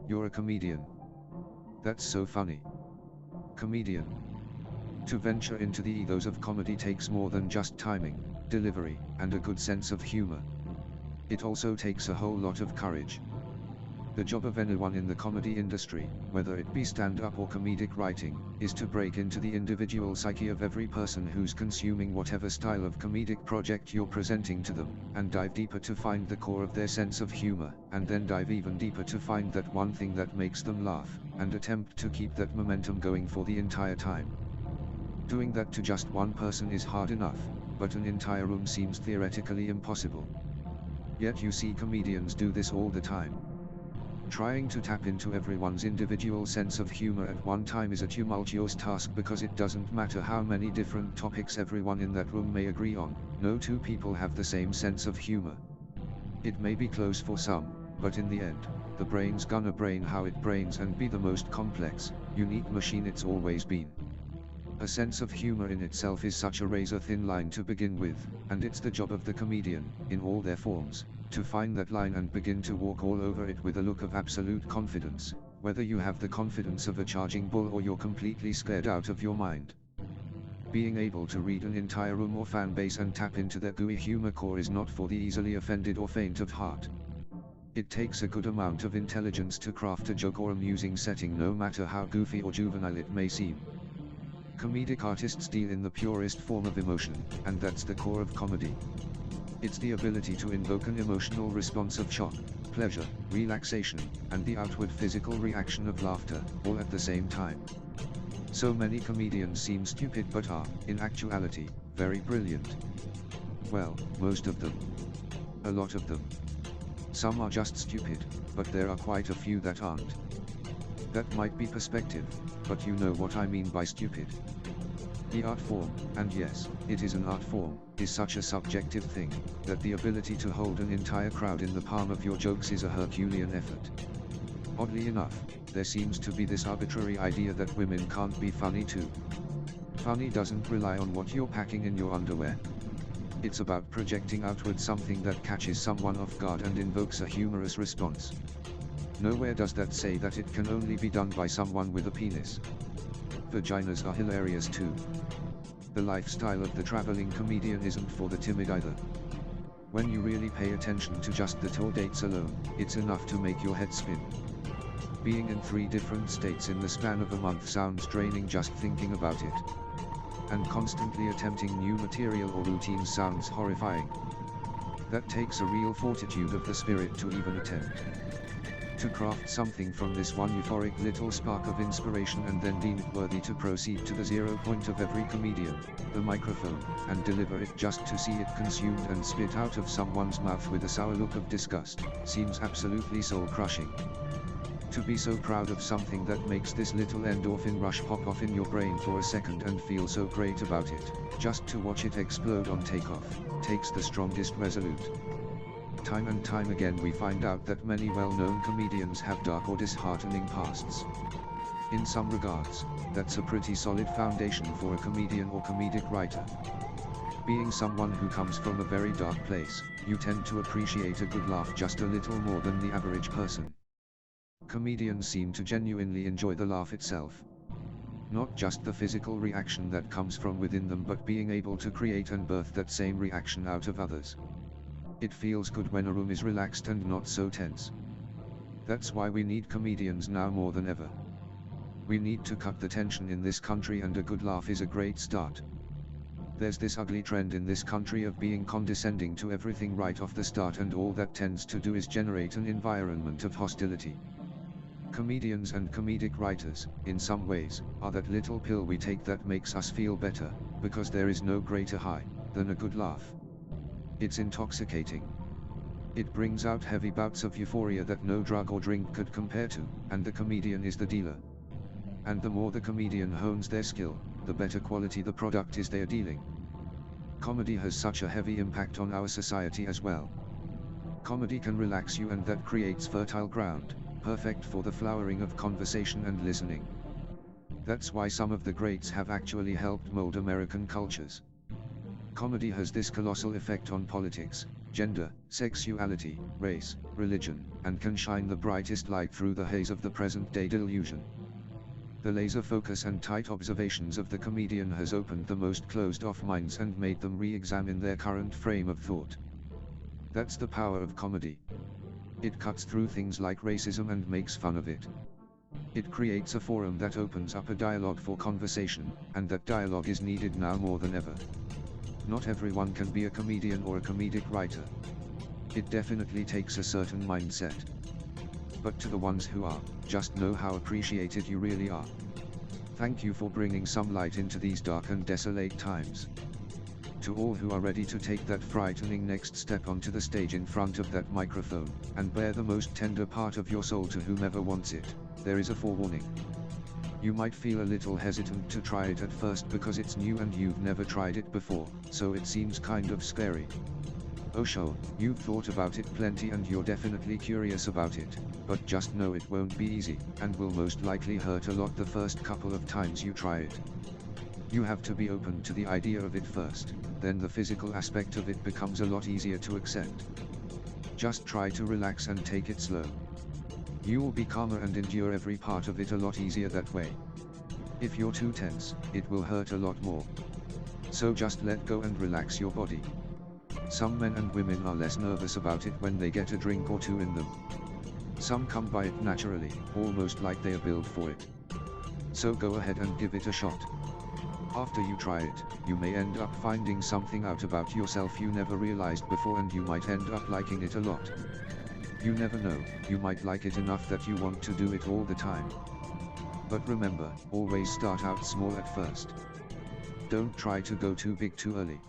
You're a comedian. That's so funny. Comedian. To venture into the ethos of comedy takes more than just timing, delivery, and a good sense of humor. It also takes a whole lot of courage. The job of anyone in the comedy industry, whether it be stand-up or comedic writing, is to break into the individual psyche of every person who's consuming whatever style of comedic project you're presenting to them, and dive deeper to find the core of their sense of humor, and then dive even deeper to find that one thing that makes them laugh, and attempt to keep that momentum going for the entire time. Doing that to just one person is hard enough, but an entire room seems theoretically impossible. Yet you see comedians do this all the time. Trying to tap into everyone's individual sense of humor at one time is a tumultuous task because it doesn't matter how many different topics everyone in that room may agree on, no two people have the same sense of humor. It may be close for some, but in the end, the brain's gonna brain how it brains and be the most complex, unique machine it's always been. A sense of humor in itself is such a razor-thin line to begin with, and it's the job of the comedian, in all their forms, to find that line and begin to walk all over it with a look of absolute confidence, whether you have the confidence of a charging bull or you're completely scared out of your mind. Being able to read an entire room or fan base and tap into their gooey humor core is not for the easily offended or faint of heart. It takes a good amount of intelligence to craft a joke or amusing setting, no matter how goofy or juvenile it may seem. Comedic artists deal in the purest form of emotion, and that's the core of comedy. It's the ability to invoke an emotional response of shock, pleasure, relaxation, and the outward physical reaction of laughter, all at the same time. So many comedians seem stupid but are, in actuality, very brilliant. Well, most of them. A lot of them. Some are just stupid, but there are quite a few that aren't. That might be perspective, but you know what I mean by stupid. The art form, and yes, it is an art form, is such a subjective thing, that the ability to hold an entire crowd in the palm of your jokes is a Herculean effort. Oddly enough, there seems to be this arbitrary idea that women can't be funny too. Funny doesn't rely on what you're packing in your underwear. It's about projecting outward something that catches someone off guard and invokes a humorous response. Nowhere does that say that it can only be done by someone with a penis. Vaginas are hilarious too. The lifestyle of the traveling comedian isn't for the timid either. When you really pay attention to just the tour dates alone, it's enough to make your head spin. Being in 3 different states in the span of a month sounds draining just thinking about it. And constantly attempting new material or routines sounds horrifying. That takes a real fortitude of the spirit to even attempt. To craft something from this one euphoric little spark of inspiration and then deem it worthy to proceed to the 0 point of every comedian, the microphone, and deliver it just to see it consumed and spit out of someone's mouth with a sour look of disgust, seems absolutely soul-crushing. To be so proud of something that makes this little endorphin rush pop off in your brain for a second and feel so great about it, just to watch it explode on takeoff, takes the strongest resolute. Time and time again we find out that many well-known comedians have dark or disheartening pasts. In some regards, that's a pretty solid foundation for a comedian or comedic writer. Being someone who comes from a very dark place, you tend to appreciate a good laugh just a little more than the average person. Comedians seem to genuinely enjoy the laugh itself. Not just the physical reaction that comes from within them, but being able to create and birth that same reaction out of others. It feels good when a room is relaxed and not so tense. That's why we need comedians now more than ever. We need to cut the tension in this country, and a good laugh is a great start. There's this ugly trend in this country of being condescending to everything right off the start, and all that tends to do is generate an environment of hostility. Comedians and comedic writers, in some ways, are that little pill we take that makes us feel better, because there is no greater high than a good laugh. It's intoxicating. It brings out heavy bouts of euphoria that no drug or drink could compare to, and the comedian is the dealer. And the more the comedian hones their skill, the better quality the product is they are dealing. Comedy has such a heavy impact on our society as well. Comedy can relax you, and that creates fertile ground, perfect for the flowering of conversation and listening. That's why some of the greats have actually helped mold American cultures. Comedy has this colossal effect on politics, gender, sexuality, race, religion, and can shine the brightest light through the haze of the present-day delusion. The laser focus and tight observations of the comedian has opened the most closed-off minds and made them re-examine their current frame of thought. That's the power of comedy. It cuts through things like racism and makes fun of it. It creates a forum that opens up a dialogue for conversation, and that dialogue is needed now more than ever. Not everyone can be a comedian or a comedic writer. It definitely takes a certain mindset. But to the ones who are, just know how appreciated you really are. Thank you for bringing some light into these dark and desolate times. To all who are ready to take that frightening next step onto the stage in front of that microphone, and bare the most tender part of your soul to whomever wants it, there is a forewarning. You might feel a little hesitant to try it at first because it's new and you've never tried it before, so it seems kind of scary. Oh sure, you've thought about it plenty and you're definitely curious about it, but just know it won't be easy, and will most likely hurt a lot the first couple of times you try it. You have to be open to the idea of it first, then the physical aspect of it becomes a lot easier to accept. Just try to relax and take it slow. You will be calmer and endure every part of it a lot easier that way. If you're too tense, it will hurt a lot more. So just let go and relax your body. Some men and women are less nervous about it when they get a drink or two in them. Some come by it naturally, almost like they are built for it. So go ahead and give it a shot. After you try it, you may end up finding something out about yourself you never realized before, and you might end up liking it a lot. You never know, you might like it enough that you want to do it all the time. But remember, always start out small at first. Don't try to go too big too early.